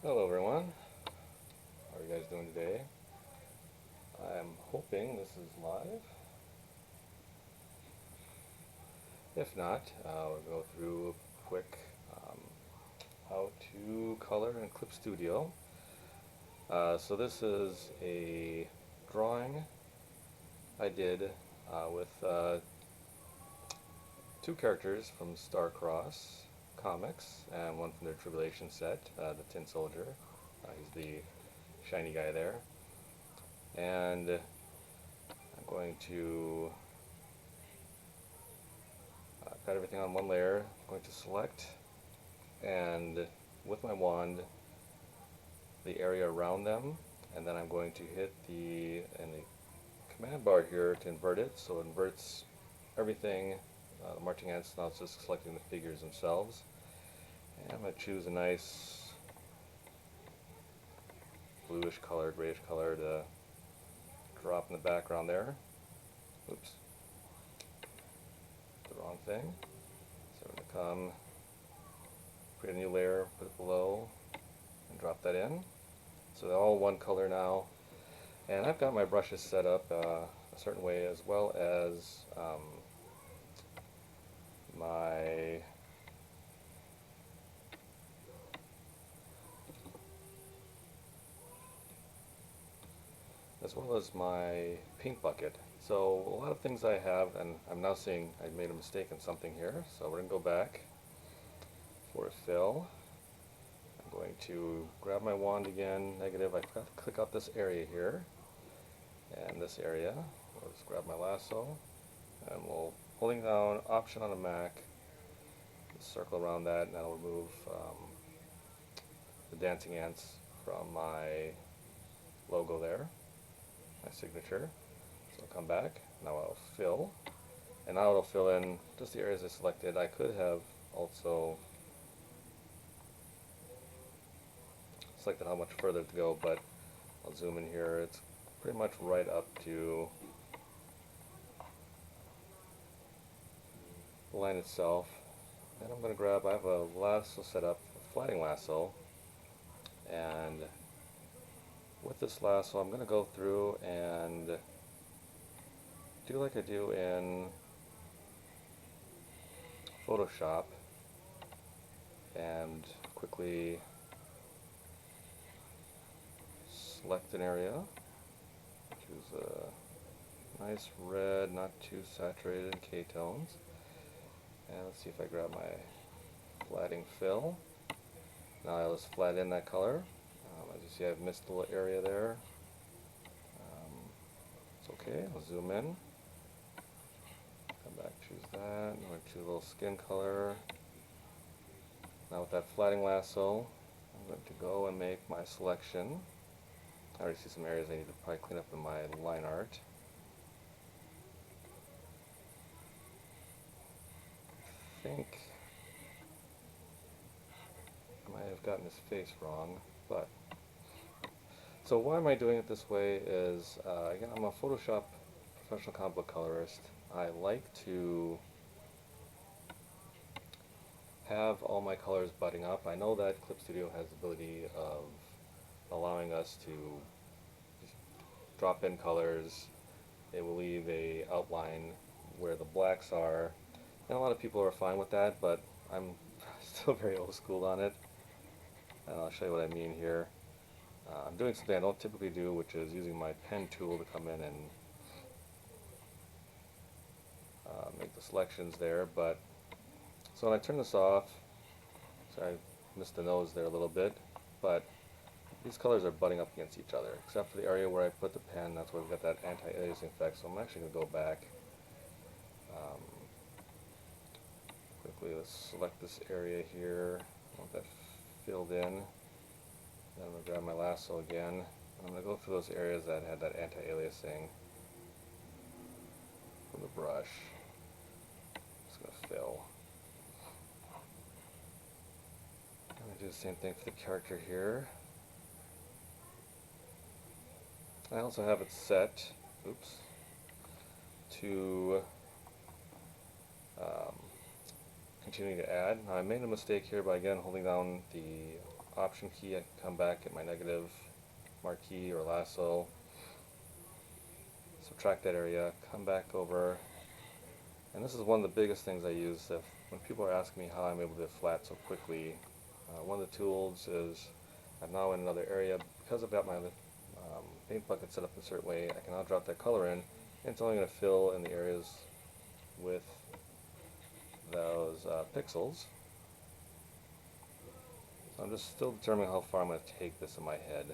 Hello everyone, how are you guys doing today? I'm hoping this is live. If not, we'll go through a quick how to color in Clip Studio. So this is a drawing I did with two characters from Star-Crossed comics and one from their Tribulation set, the Tin Soldier. He's the shiny guy there. And I'm going to got everything on one layer. I'm going to select, and with my wand, the area around them, and then I'm going to hit in the command bar here to invert it, so it inverts everything, the marching ants. Now it's just selecting the figures themselves. And I'm going to choose a nice bluish colored, grayish color to drop in the background there. Oops, the wrong thing. So I'm going to come, create a new layer, put it below, and drop that in. So they're all one color now. And I've got my brushes set up a certain way, as well as my paint bucket. So a lot of things I have, and I'm now seeing I made a mistake in something here. So we're going to go back for a fill. I'm going to grab my wand again, negative. I forgot to click out this area here, and this area. I'll just grab my lasso, and we'll, holding down Option on a Mac, circle around that, and that'll remove the dancing ants from my logo there, my signature. So I'll come back, now I'll fill, and now it'll fill in just the areas I selected. I could have also selected how much further to go, but I'll zoom in here. It's pretty much right up to the line itself. And I'm going to grab, I have a lasso set up, a flatting lasso, and with this lasso I'm going to go through and do like I do in Photoshop and quickly select an area, choose a nice red, not too saturated in K-tones, and let's see if I grab my flatting fill. Now I'll just flat in that color. As you see, I've missed a little area there. It's okay, I'll zoom in, come back, choose that, I'm going to choose a little skin color. Now with that flatting lasso, I'm going to go and make my selection. I already see some areas I need to probably clean up in my line art. I think I might have gotten his face wrong, but so why am I doing it this way is, again, I'm a Photoshop professional comic book colorist. I like to have all my colors butting up. I know that Clip Studio has the ability of allowing us to just drop in colors. It will leave a outline where the blacks are, and a lot of people are fine with that, but I'm still very old school on it, and I'll show you what I mean here. I'm doing something I don't typically do, which is using my pen tool to come in and make the selections there. But so when I turn this off, sorry, I missed the nose there a little bit, but these colors are butting up against each other, except for the area where I put the pen. That's where we've got that anti-aliasing effect. So I'm actually going to go back. Quickly, let's select this area here. I want that filled in. Then I'm going to grab my lasso again. I'm going to go through those areas that had that anti-aliasing from the brush. Just going to fill. I'm going to do the same thing for the character here. I also have it set, oops, to continuing to add. Now I made a mistake here by again holding down the Option key, I can come back at my negative marquee or lasso, subtract that area, come back over, and this is one of the biggest things I use when people are asking me how I'm able to flat so quickly. One of the tools is I'm now in another area because I've got my paint bucket set up a certain way. I can now drop that color in, and it's only going to fill in the areas with those pixels. So I'm just still determining how far I'm going to take this in my head.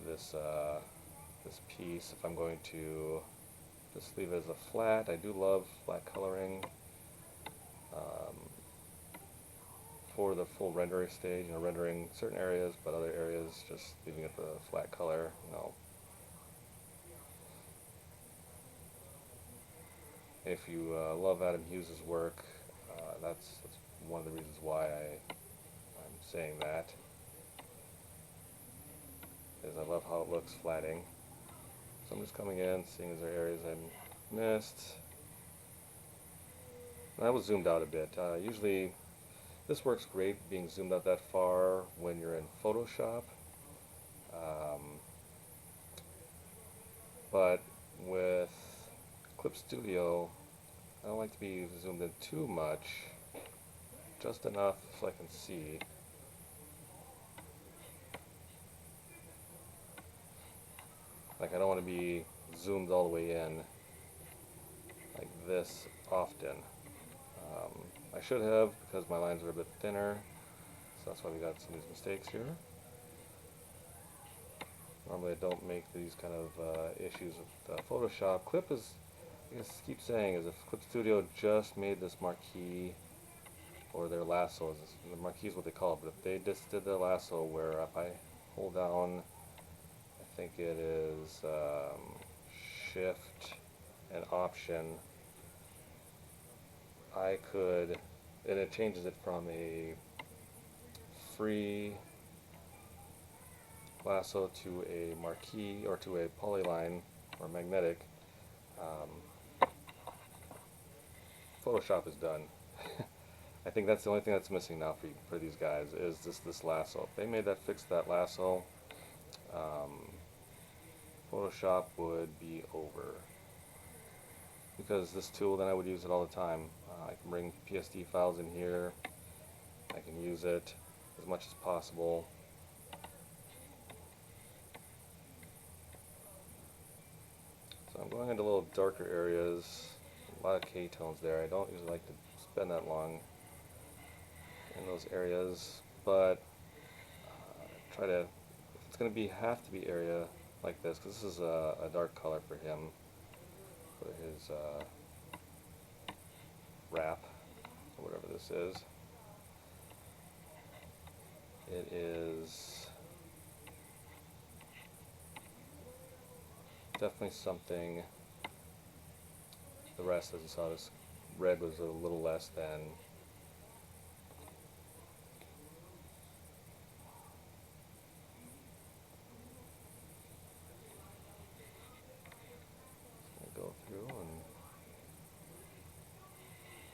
This piece, if I'm going to just leave it as a flat, I do love flat coloring for the full rendering stage, rendering certain areas, but other areas just leaving it the flat color. If you love Adam Hughes's work, that's one of the reasons why I'm saying that, is I love how it looks flatting. So I'm just coming in, seeing if there are areas I missed. And I was zoomed out a bit. Usually this works great being zoomed out that far when you're in Photoshop. But with Clip Studio, I don't like to be zoomed in too much, just enough so I can see. Like, I don't want to be zoomed all the way in like this often. I should have, because my lines are a bit thinner, so that's why we got some of these mistakes here. Normally I don't make these kind of issues with Photoshop. Clip is, I guess keep saying, is if Clip Studio just made this marquee or their lassos, the marquee is what they call it, but if they just did their lasso where if I hold down, I think it is Shift and Option, I could, and it changes it from a free lasso to a marquee or to a polyline or magnetic. Photoshop is done. I think that's the only thing that's missing now for these guys is this lasso. If they made that, fixed that lasso, Photoshop would be over. Because this tool, then I would use it all the time. I can bring PSD files in here. I can use it as much as possible. So I'm going into little darker areas, a lot of K-tones there. I don't usually like to spend that long in those areas, but try to, if it's going to have to be area like this, because this is a dark color for him, for his wrap, or whatever this is. It is definitely something. The rest, as you saw, this red was a little less than. Go through and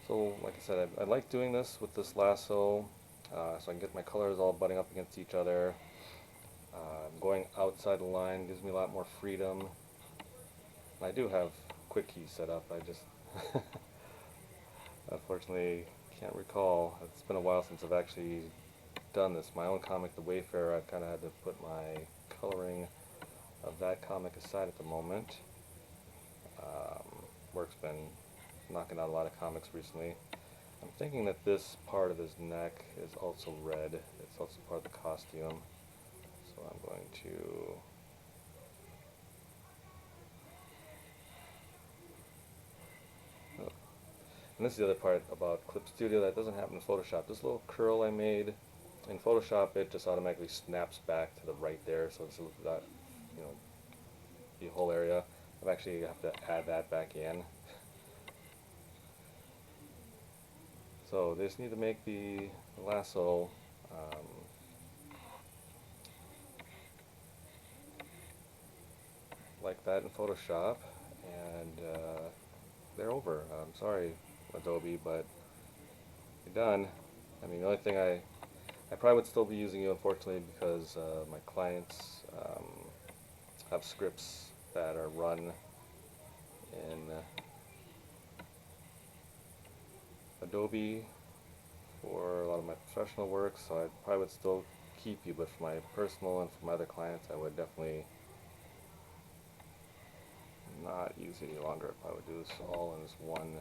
so, like I said, I like doing this with this lasso, so I can get my colors all butting up against each other. Going outside the line gives me a lot more freedom. And I do have quick keys set up. I just unfortunately can't recall. It's been a while since I've actually done this. My own comic, The Wayfarer, I've kind of had to put my coloring of that comic aside at the moment. Work's been knocking out a lot of comics recently. I'm thinking that this part of his neck is also red. It's also part of the costume. So I'm going to and this is the other part about Clip Studio that doesn't happen in Photoshop. This little curl I made in Photoshop, it just automatically snaps back to the right there, so it's not, the whole area. I actually have to add that back in. So they just need to make the lasso like that in Photoshop, and they're over. I'm sorry, Adobe, but you're done. I mean, the only thing I probably would still be using you, unfortunately, because my clients have scripts that are run in Adobe for a lot of my professional work, so I probably would still keep you, but for my personal and for my other clients, I would definitely not use it any longer. I probably would do this all in this one.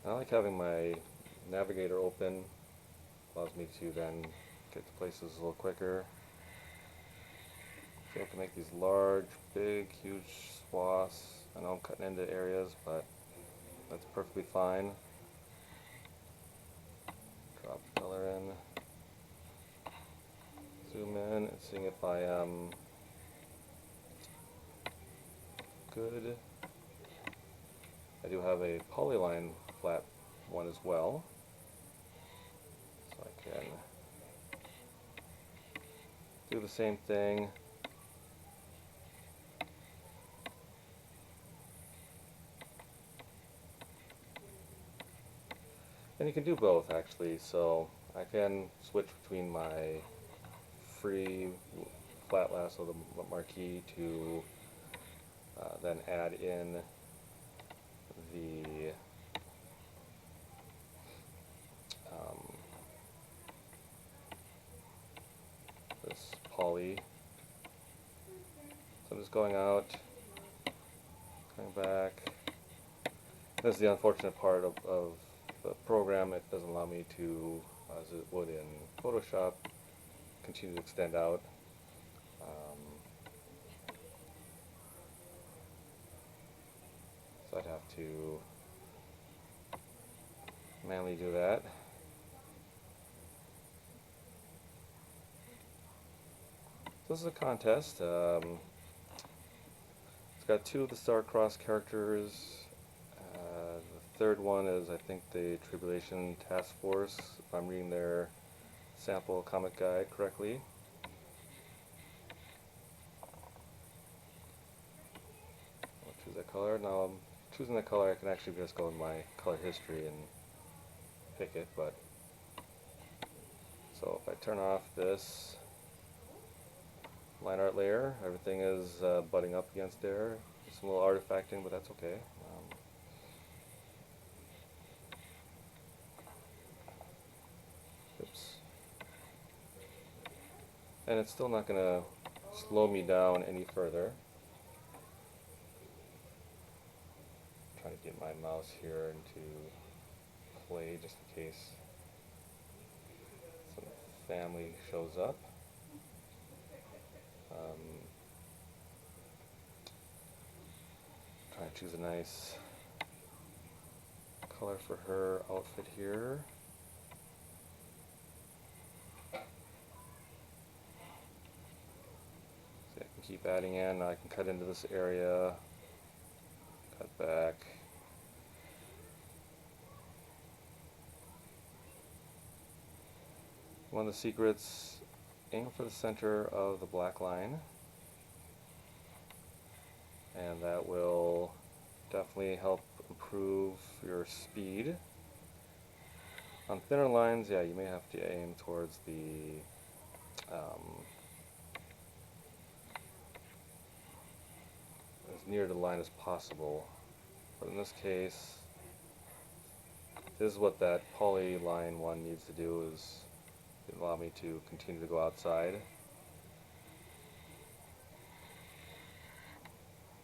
I like having my navigator open, allows me to then get to places a little quicker. So I can make these large, big, huge swaths. I know I'm cutting into areas, but that's perfectly fine. Drop the color in, zoom in, and seeing if I am good. I do have a polyline flat one as well, so I can do the same thing. And you can do both actually, so I can switch between my free flat lasso, the marquee, to then add in the this poly. So I'm just going out, coming back. This is the unfortunate part of the program. It doesn't allow me to, as it would in Photoshop, continue to extend out. So I'd have to manually do that. So this is a contest. It's got two of the star-crossed characters. The third one is, I think, the Tribulation Task Force, if I'm reading their sample comic guide correctly. I'll choose that color. Now I'm choosing that color, I can actually just go in my color history and pick it, but so if I turn off this line art layer, everything is butting up against there. Some little artifacting, but that's okay. Oops. And it's still not going to slow me down any further. I'm trying to get my mouse here into play just in case some family shows up. Trying to choose a nice color for her outfit here. See, I can keep adding in. I can cut into this area, cut back. One of the secrets, aim for the center of the black line, and that will definitely help improve your speed. On thinner lines, yeah, you may have to aim towards the as near the line as possible. But in this case, this is what that polyline one needs to do, is allow me to continue to go outside.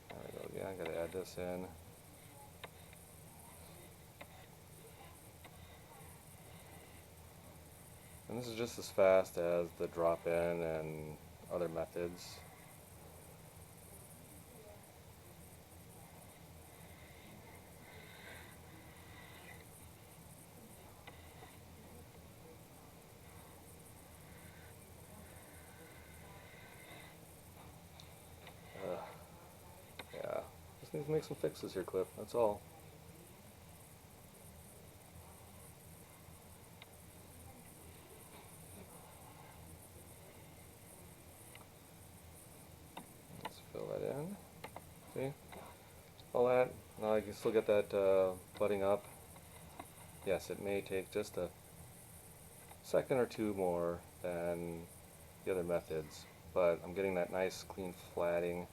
There we go again, I gotta add this in. And this is just as fast as the drop-in and other methods. Yeah, just need to make some fixes here, Clip, that's all. Let's fill that in. See? All that. Now I can still get that budding up. yes, it may take just a second or two more than the other methods, but I'm getting that nice clean flatting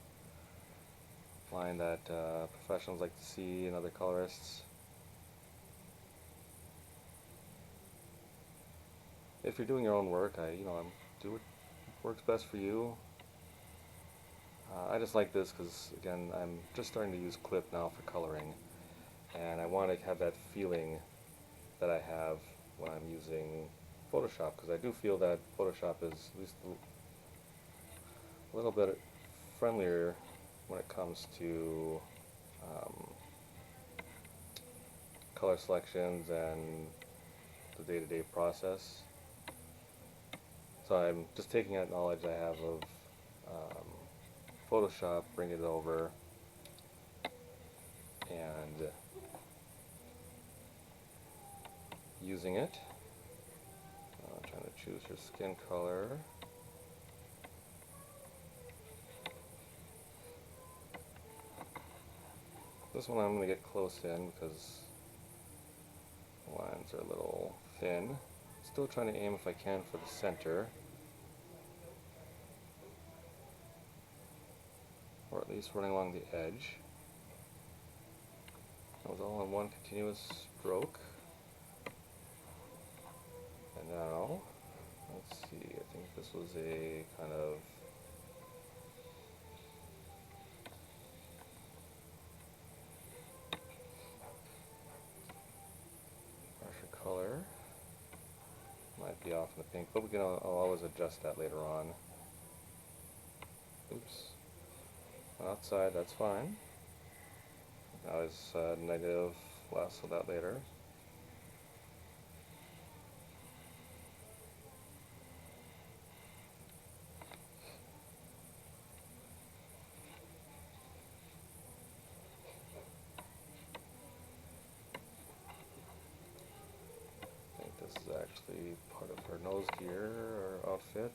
line that professionals like to see in other colorists. If you're doing your own work, do what works best for you. I just like this because, again, I'm just starting to use clip now for coloring, and I want to have that feeling that I have when I'm using Photoshop, because I do feel that Photoshop is at least a little bit friendlier when it comes to um, color selections and the day-to-day process. So I'm just taking that knowledge I have of Photoshop, bring it over, and using it. Trying to choose your skin color. This one I'm going to get close in because the lines are a little thin. Still trying to aim if I can for the center, or at least running along the edge. That was all in one continuous stroke. And now, let's see, I think this was a kind of harsher color. Might be off in the pink, but I'll always adjust that later on. Oops. Outside, that's fine. Now is negative, lasso that later. I think this is actually part of her nose gear or outfit.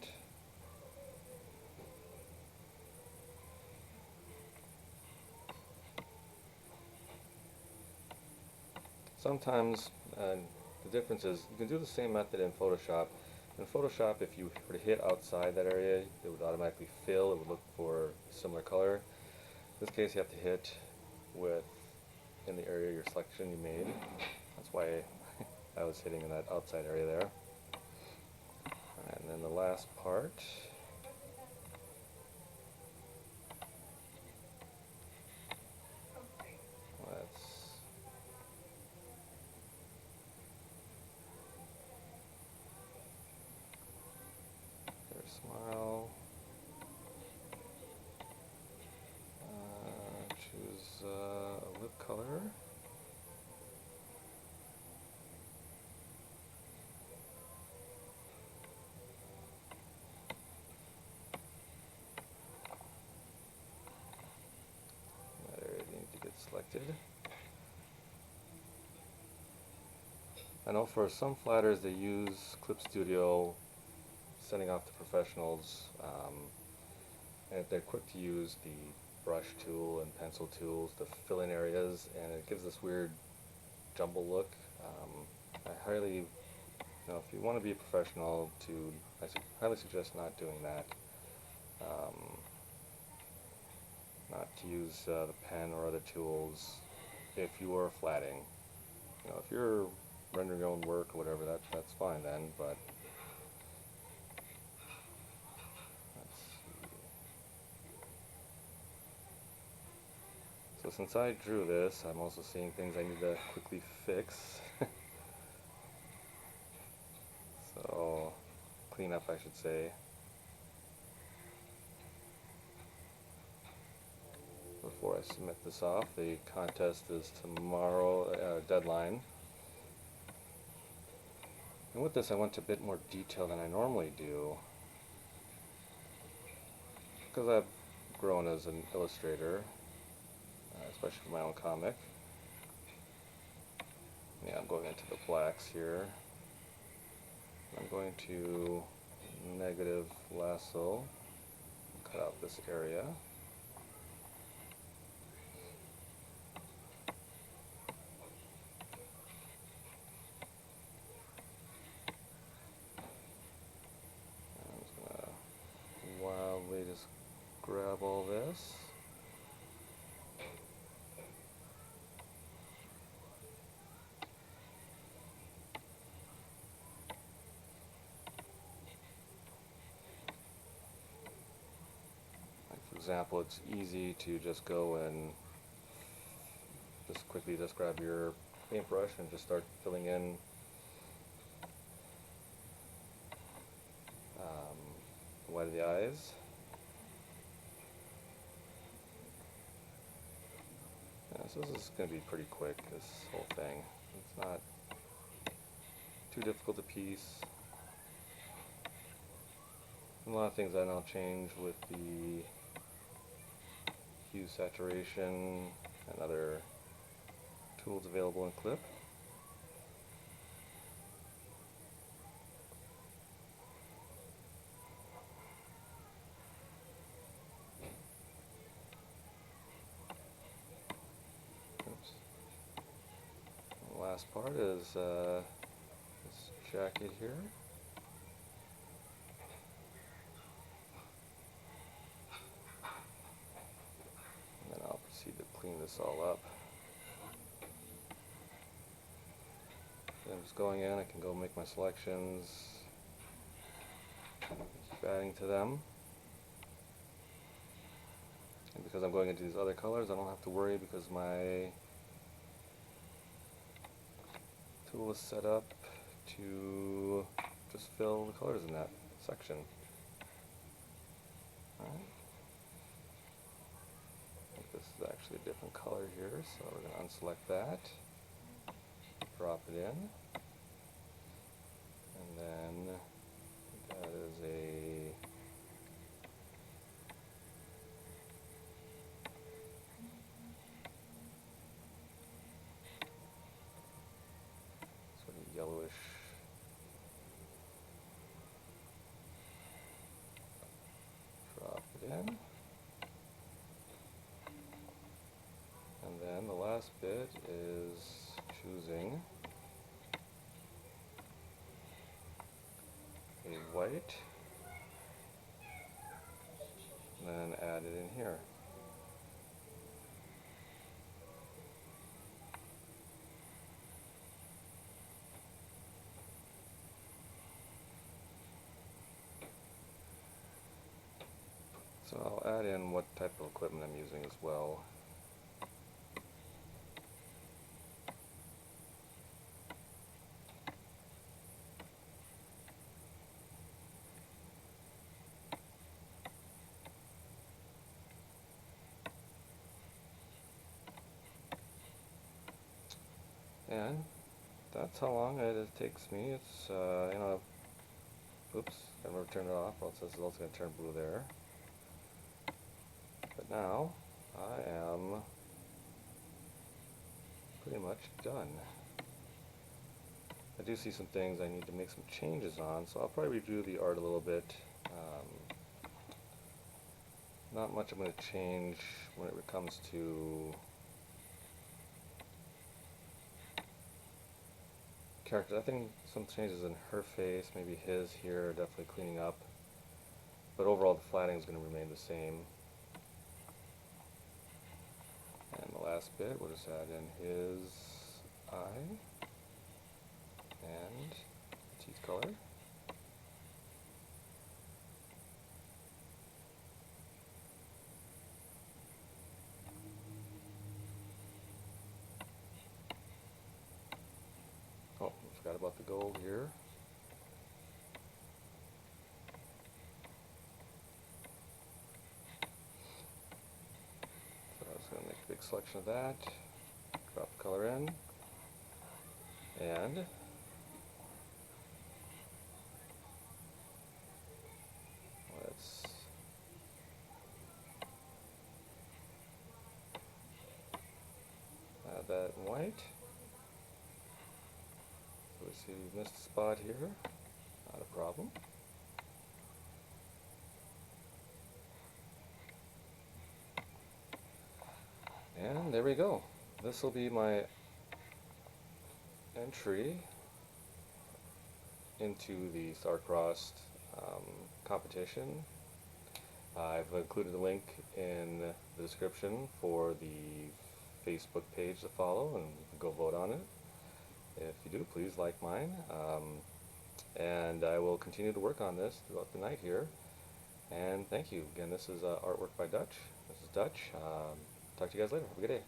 Sometimes the difference is you can do the same method in Photoshop. In Photoshop, if you were to hit outside that area, it would automatically fill. It would look for a similar color. In this case, you have to hit in the area of your selection you made. That's why I was hitting in that outside area there. And then the last part. Smile. Choose a lip color. That area needs to get selected. I know for some flatters they use Clip Studio, sending off to professionals, and they're quick to use the brush tool and pencil tools to fill in areas, and it gives this weird jumble look. I highly, if you want to be a professional, I highly suggest not doing that. Not to use the pen or other tools if you are flatting. If you're rendering your own work or whatever, that's fine then, but let's see. So since I drew this, I'm also seeing things I need to quickly fix. So, clean up, I should say. Before I submit this off, the contest is tomorrow, deadline. And with this, I went to a bit more detail than I normally do, because I've grown as an illustrator, especially for my own comic. Yeah, I'm going into the blacks here. I'm going to negative lasso, cut out this area. example, it's easy to just go and just quickly just grab your paintbrush and just start filling in the white of the eyes. Yeah, so this is going to be pretty quick, this whole thing. It's not too difficult to piece. A lot of things I now change with the hue saturation and other tools available in Clip. Oops. The last part is this jacket here. And then I'll proceed to clean this all up. Then just going in, I can go make my selections, keep adding to them. And because I'm going into these other colors, I don't have to worry because my tool is set up to just fill the colors in that section. Alright. I think this is actually a different color here, so we're going to unselect that, drop it in, and then that is a sort of yellowish drop it in. And then the last bit is choosing a white, and then add it in here. So I'll add in what type of equipment I'm using as well. And that's how long it takes me. It's, oops, I never turned it off, else it's also going to turn blue there. But now, I am pretty much done. I do see some things I need to make some changes on, so I'll probably redo the art a little bit. Not much I'm going to change when it comes to characters. I think some changes in her face, maybe his here, definitely cleaning up. But overall the flatting is going to remain the same. And the last bit, we'll just add in his eye and teeth color. Oh, forgot about the gold here. So I was going to make a big selection of that, drop the color in, and let's add that in white. So we see we missed a spot here, not a problem. And there we go. This will be my entry into the Star-Crossed competition. I've included a link in the description for the Facebook page to follow, and you can go vote on it. If you do, please like mine. And I will continue to work on this throughout the night here. And thank you. Again, this is artwork by Dutch. This is Dutch. Talk to you guys later. Have a good day.